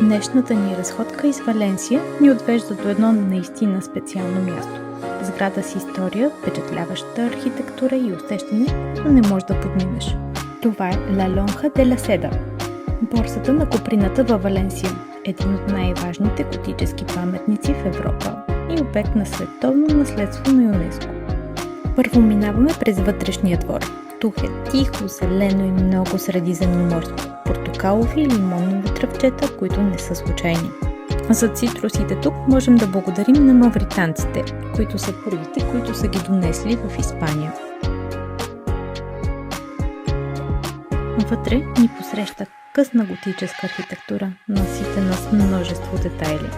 Днешната ни разходка из Валенсия ни отвежда до едно наистина специално място. Сграда с история, впечатляваща архитектура и усещане, което не можеш да подминеш. Това е La Lonja de la Seda, борсата на Куприната във Валенсия, един от най-важните готически паметници в Европа и обект на световно наследство на ЮНЕСКО. Първо минаваме през вътрешния двор. Тук е тихо, зелено и много средиземноморско. Портокалови и лимоннови тръвчета, които не са случайни. За цитрусите тук можем да благодарим на мавританците, които са първите, които са ги донесли в Испания. Вътре ни посреща късна готическа архитектура, наситена с множество детайли.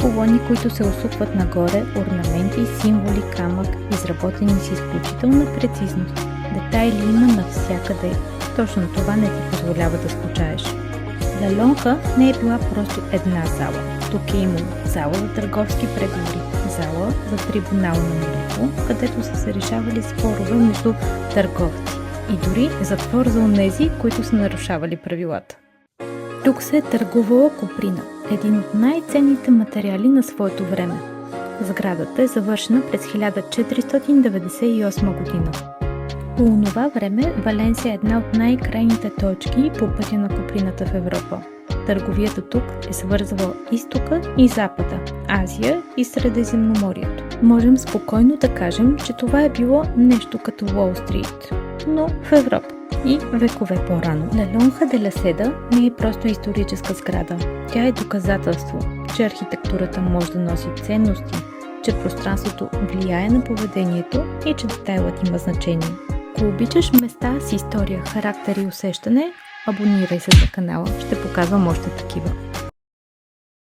Колони, които се усукват нагоре, орнаменти, символи, камък, изработени с изключителна прецизност. Детайли има навсякъде. Точно това не ти позволява да скучаеш. La Lonja не е била просто една зала. Тук е имало зала за търговски преговори, зала за трибунал на морето, където са се решавали спорове между търговци и дори затвор за онези, които са нарушавали правилата. Тук се е търгувала куприна, един от най-ценните материали на своето време. Сградата е завършена през 1498 година. По онова време Валенсия е една от най-крайните точки по пътя на куприната в Европа. Търговията тук е свързвала изтока и запада, Азия и Средиземноморието. Можем спокойно да кажем, че това е било нещо като Уол Стрит, но в Европа. И векове по-рано. La Lonja de la Seda не е просто историческа сграда. Тя е доказателство, че архитектурата може да носи ценности, че пространството влияе на поведението и че детайлът има значение. Ако обичаш места с история, характер и усещане, абонирай се за канала. Ще показвам още такива.